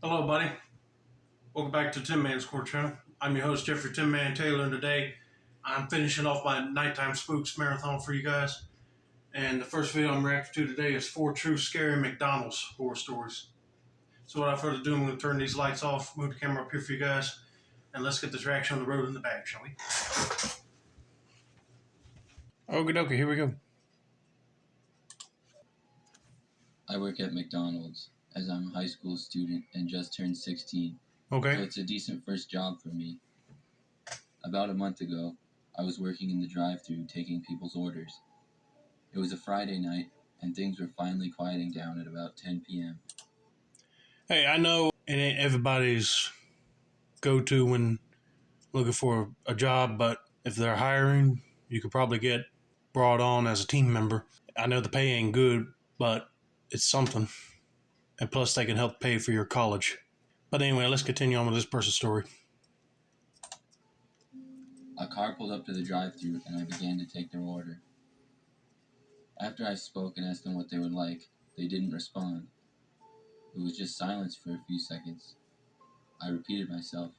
Hello, buddy. Welcome back to Tin Man's Court Channel. I'm your host, Jeffrey Tin Man Taylor, and today I'm finishing off my nighttime Spooks marathon for you guys. And the first video I'm reacting to today is 4 True Scary McDonald's Horror Stories. So without further ado, I'm going to turn these lights off, move the camera up here for you guys, and let's get this reaction on the road in the bag, shall we? Okie dokie, here we go. I work at McDonald's, as I'm a high school student and just turned 16, so Okay. it's a decent first job for me. About a month ago, I was working in the drive-thru taking people's orders. It was a Friday night, and things were finally quieting down at about 10 p.m. Hey, I know it ain't everybody's go-to when looking for a job, but if they're hiring, you could probably get brought on as a team member. I know the pay ain't good, but it's something. And plus, they can help pay for your college. But anyway, let's continue on with this person's story. A car pulled up to the drive-thru, and I began to take their order. After I spoke and asked them what they would like, they didn't respond. It was just silence for a few seconds. I repeated myself.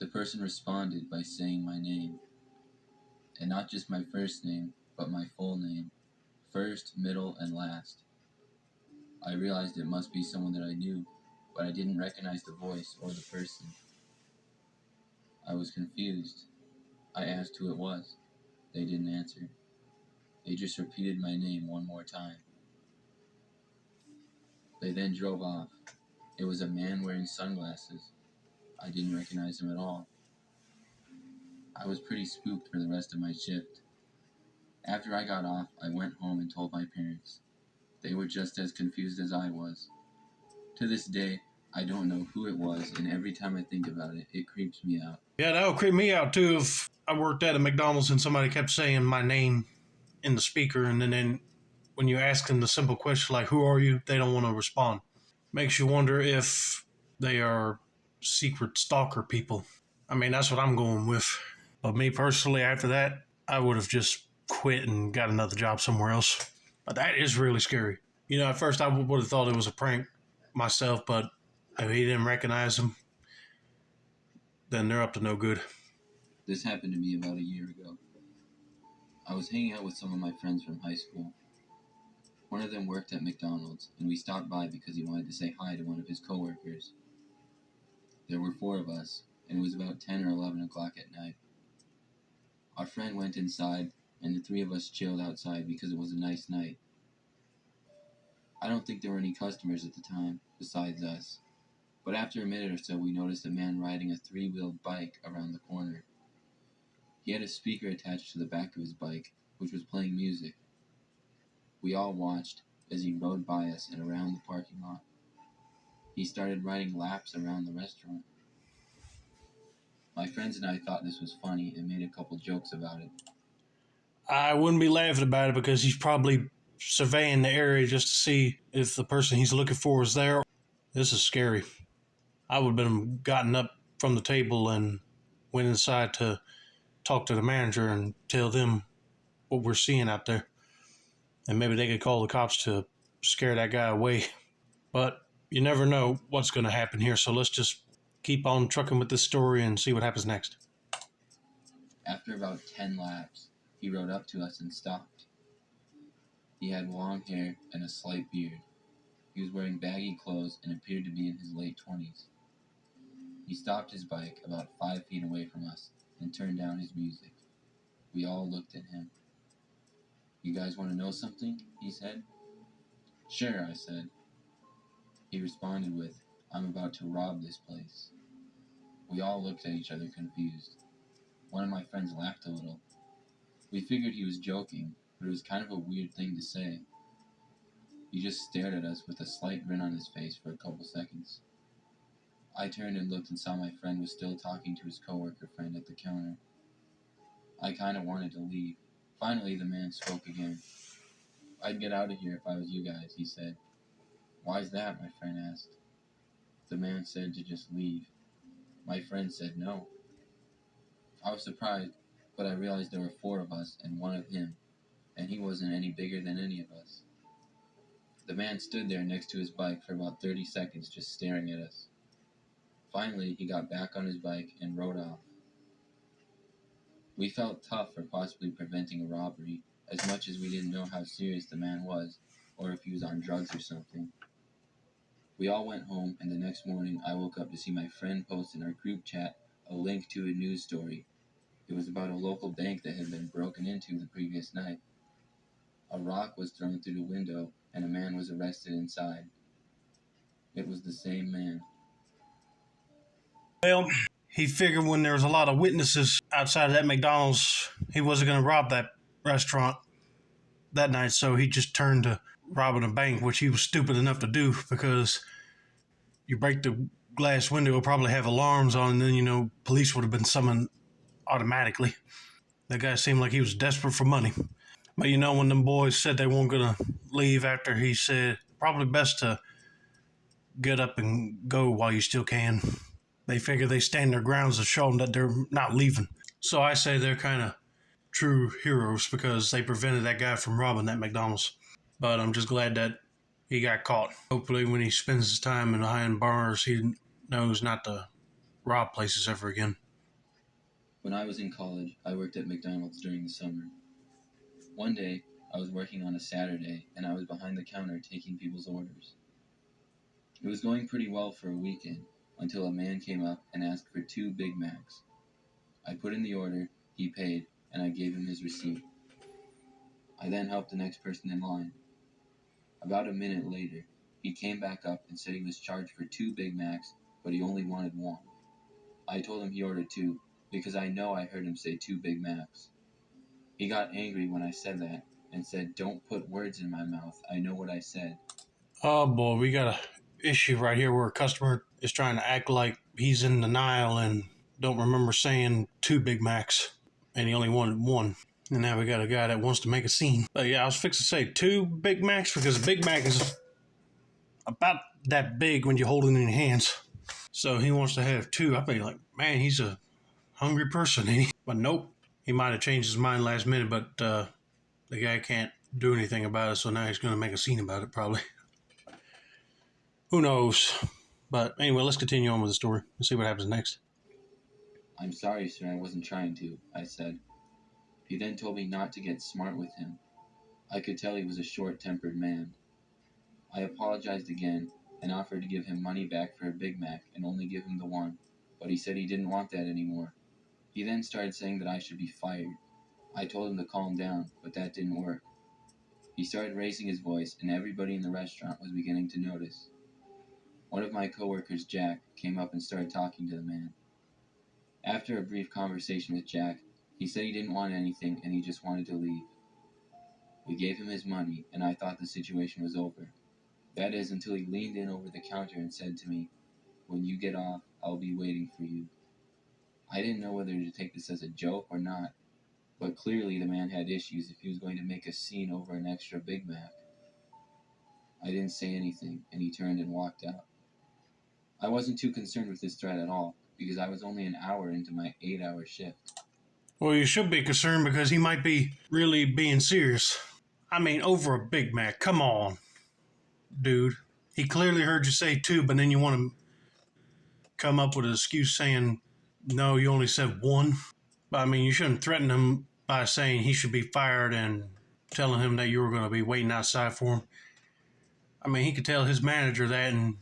The person responded by saying my name. And not just my first name, but my full name. First, middle, and last. I realized it must be someone that I knew, but I didn't recognize the voice or the person. I was confused. I asked who it was. They didn't answer. They just repeated my name one more time. They then drove off. It was a man wearing sunglasses. I didn't recognize him at all. I was pretty spooked for the rest of my shift. After I got off, I went home and told my parents. They were just as confused as I was. To this day, I don't know who it was, and every time I think about it, it creeps me out. Yeah, that would creep me out too if I worked at a McDonald's and somebody kept saying my name in the speaker, and then when you ask them the simple question like, who are you? They don't want to respond. Makes you wonder if they are secret stalker people. I mean, that's what I'm going with. But me personally, after that, I would have just quit and got another job somewhere else. But that is really scary. You know, at first I would have thought it was a prank myself, but if he didn't recognize them, then they're up to no good. This happened to me about a year ago. I was hanging out with some of my friends from high school. One of them worked at McDonald's, and we stopped by because he wanted to say hi to one of his coworkers. There were 4 of us, and it was about 10 or 11 o'clock at night. Our friend went inside, and the 3 of us chilled outside because it was a nice night. I don't think there were any customers at the time, besides us. But after a minute or so, we noticed a man riding a 3-wheeled bike around the corner. He had a speaker attached to the back of his bike, which was playing music. We all watched as he rode by us and around the parking lot. He started riding laps around the restaurant. My friends and I thought this was funny and made a couple jokes about it. I wouldn't be laughing about it because he's probably surveying the area just to see if the person he's looking for is there. This is scary. I would have been gotten up from the table and went inside to talk to the manager and tell them what we're seeing out there. And maybe they could call the cops to scare that guy away. But you never know what's going to happen here, so let's just keep on trucking with this story and see what happens next. After about 10 laps, he rode up to us and stopped. He had long hair and a slight beard. He was wearing baggy clothes and appeared to be in his late 20s. He stopped his bike about 5 feet away from us and turned down his music. We all looked at him. "You guys want to know something?" he said. "Sure," I said. He responded with, "I'm about to rob this place." We all looked at each other confused. One of my friends laughed a little. We figured he was joking, but it was kind of a weird thing to say. He just stared at us with a slight grin on his face for a couple seconds. I turned and looked and saw my friend was still talking to his coworker friend at the counter. I kind of wanted to leave. Finally, the man spoke again. "I'd get out of here if I was you guys," he said. "Why's that?" my friend asked. The man said to just leave. My friend said no. I was surprised, but I realized there were 4 of us and 1 of him, and he wasn't any bigger than any of us. The man stood there next to his bike for about 30 seconds just staring at us. Finally, he got back on his bike and rode off. We felt tough for possibly preventing a robbery, as much as we didn't know how serious the man was, or if he was on drugs or something. We all went home, and the next morning I woke up to see my friend post in our group chat a link to a news story. It was about a local bank that had been broken into the previous night. A rock was thrown through the window, and a man was arrested inside. It was the same man. Well, he figured when there was a lot of witnesses outside of that McDonald's, he wasn't going to rob that restaurant that night, so he just turned to robbing a bank, which he was stupid enough to do because you break the glass window, it'll probably have alarms on, and then, police would have been summoned automatically. That guy seemed like he was desperate for money. But when them boys said they weren't going to leave after he said, probably best to get up and go while you still can. They figure they stand their grounds to show them that they're not leaving. So I say they're kind of true heroes because they prevented that guy from robbing that McDonald's. But I'm just glad that he got caught. Hopefully when he spends his time behind bars, he knows not to rob places ever again. When I was in college, I worked at McDonald's during the summer. One day, I was working on a Saturday, and I was behind the counter taking people's orders. It was going pretty well for a weekend, until a man came up and asked for 2 Big Macs. I put in the order, he paid, and I gave him his receipt. I then helped the next person in line. About a minute later, he came back up and said he was charged for 2 Big Macs, but he only wanted 1. I told him he ordered 2, because I know I heard him say 2 Big Macs. He got angry when I said that, and said, "Don't put words in my mouth, I know what I said." Oh boy, we got a issue right here where a customer is trying to act like he's in denial and don't remember saying 2 Big Macs, and he only wanted 1. And now we got a guy that wants to make a scene. But yeah, I was fixing to say 2 Big Macs because a Big Mac is about that big when you hold it in your hands. So he wants to have 2. I'd be like, man, he's a hungry person, ain't he? But nope, he might have changed his mind last minute, but the guy can't do anything about it, so now he's going to make a scene about it probably. Who knows? But anyway, let's continue on with the story and see what happens next. "I'm sorry, sir, I wasn't trying to," I said. He then told me not to get smart with him. I could tell he was a short-tempered man. I apologized again and offered to give him money back for a Big Mac and only give him the 1, but he said he didn't want that anymore. He then started saying that I should be fired. I told him to calm down, but that didn't work. He started raising his voice, and everybody in the restaurant was beginning to notice. One of my coworkers, Jack, came up and started talking to the man. After a brief conversation with Jack, he said he didn't want anything and he just wanted to leave. We gave him his money, and I thought the situation was over. That is, until he leaned in over the counter and said to me, "When you get off, I'll be waiting for you." I didn't know whether to take this as a joke or not, but clearly the man had issues if he was going to make a scene over an extra Big Mac. I didn't say anything, and he turned and walked out. I wasn't too concerned with this threat at all, because I was only an hour into my 8-hour shift. Well, you should be concerned because he might be really being serious. I mean, over a Big Mac. Come on, dude. He clearly heard you say 2, but then you want to come up with an excuse saying, no, you only said 1. But I mean, you shouldn't threaten him by saying he should be fired and telling him that you were going to be waiting outside for him. I mean, he could tell his manager that and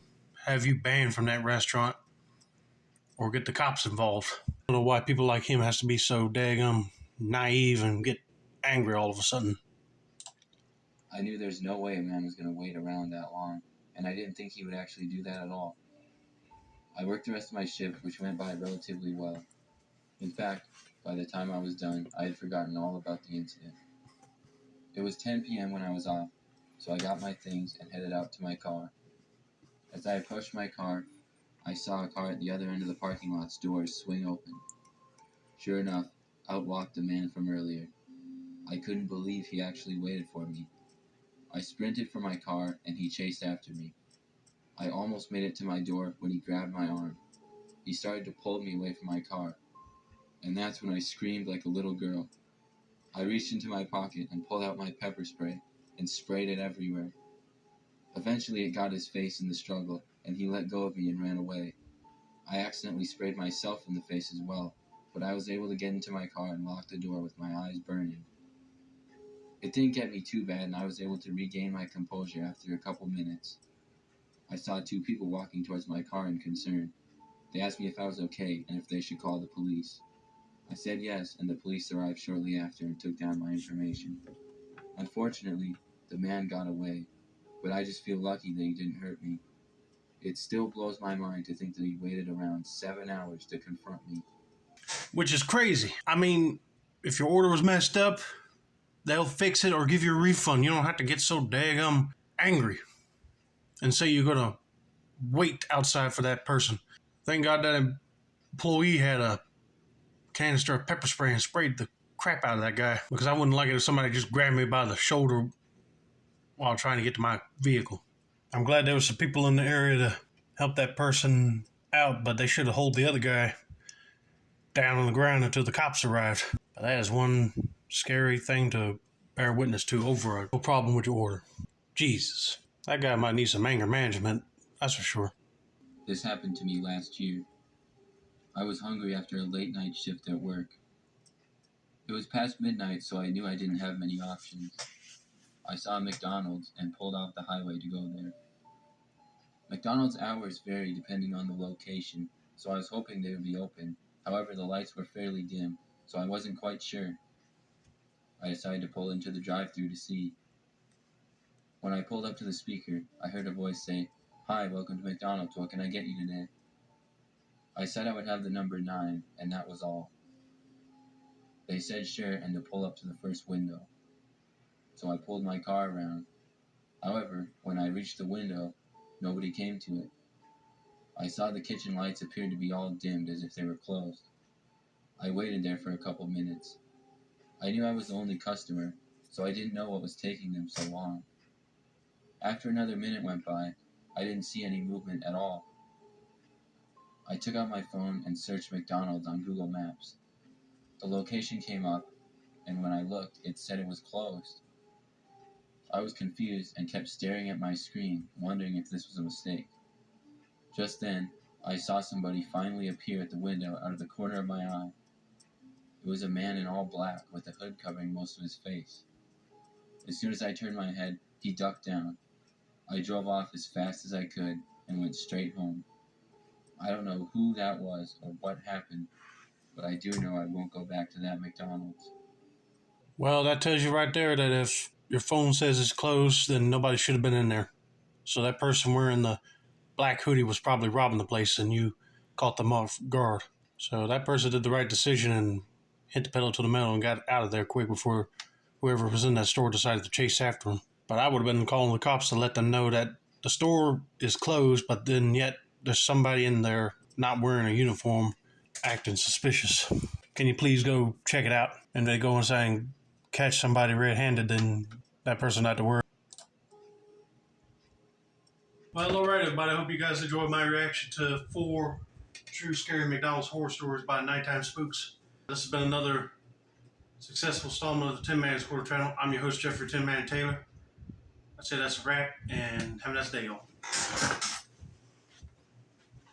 have you banned from that restaurant or get the cops involved. I don't know why people like him has to be so daggum naive and get angry all of a sudden. I knew there's no way a man was going to wait around that long, and I didn't think he would actually do that at all. I worked the rest of my shift, which went by relatively well. In fact, by the time I was done, I had forgotten all about the incident. It was 10 p.m. when I was off, so I got my things and headed out to my car. As I approached my car, I saw a car at the other end of the parking lot's doors swing open. Sure enough, out walked the man from earlier. I couldn't believe he actually waited for me. I sprinted for my car, and he chased after me. I almost made it to my door when he grabbed my arm. He started to pull me away from my car, and that's when I screamed like a little girl. I reached into my pocket and pulled out my pepper spray and sprayed it everywhere. Eventually, it got his face in the struggle, and he let go of me and ran away. I accidentally sprayed myself in the face as well, but I was able to get into my car and lock the door with my eyes burning. It didn't get me too bad, and I was able to regain my composure after a couple minutes. I saw two people walking towards my car in concern. They asked me if I was okay and if they should call the police. I said yes, and the police arrived shortly after and took down my information. Unfortunately, the man got away, but I just feel lucky that he didn't hurt me. It still blows my mind to think that he waited around 7 hours to confront me. Which is crazy. I mean, if your order was messed up, they'll fix it or give you a refund. You don't have to get so daggum angry and say you're gonna wait outside for that person. Thank God that employee had a canister of pepper spray and sprayed the crap out of that guy, because I wouldn't like it if somebody just grabbed me by the shoulder while trying to get to my vehicle. I'm glad there was some people in the area to help that person out, but they should have held the other guy down on the ground until the cops arrived. But that is one scary thing to bear witness to over a problem with your order. Jesus. That guy might need some anger management, that's for sure. This happened to me last year. I was hungry after a late night shift at work. It was past midnight, so I knew I didn't have many options. I saw a McDonald's and pulled off the highway to go there. McDonald's hours vary depending on the location, so I was hoping they would be open. However, the lights were fairly dim, so I wasn't quite sure. I decided to pull into the drive-thru to see. When I pulled up to the speaker, I heard a voice say, "Hi, welcome to McDonald's. What can I get you today?" I said I would have the number 9, and that was all. They said sure and to pull up to the first window. So I pulled my car around. However, when I reached the window, nobody came to it. I saw the kitchen lights appeared to be all dimmed as if they were closed. I waited there for a couple minutes. I knew I was the only customer, so I didn't know what was taking them so long. After another minute went by, I didn't see any movement at all. I took out my phone and searched McDonald's on Google Maps. The location came up, and when I looked, it said it was closed. I was confused and kept staring at my screen, wondering if this was a mistake. Just then, I saw somebody finally appear at the window out of the corner of my eye. It was a man in all black with a hood covering most of his face. As soon as I turned my head, he ducked down. I drove off as fast as I could and went straight home. I don't know who that was or what happened, but I do know I won't go back to that McDonald's. Well, that tells you right there that if your phone says it's closed, then nobody should have been in there. So that person wearing the black hoodie was probably robbing the place and you caught them off guard. So that person did the right decision and hit the pedal to the metal and got out of there quick before whoever was in that store decided to chase after him. But I would have been calling the cops to let them know that the store is closed, but then yet there's somebody in there not wearing a uniform acting suspicious. Can you please go check it out? And they go inside and catch somebody red-handed, then that person not to worry. Well, all right, everybody. I hope you guys enjoyed my reaction to 4 true scary McDonald's horror stories by Nighttime Spooks. This has been another successful installment of the Tin Man Squirrel channel. I'm your host, Jeffrey Tin Man Taylor. I'd say that's a wrap, and have a nice day, y'all.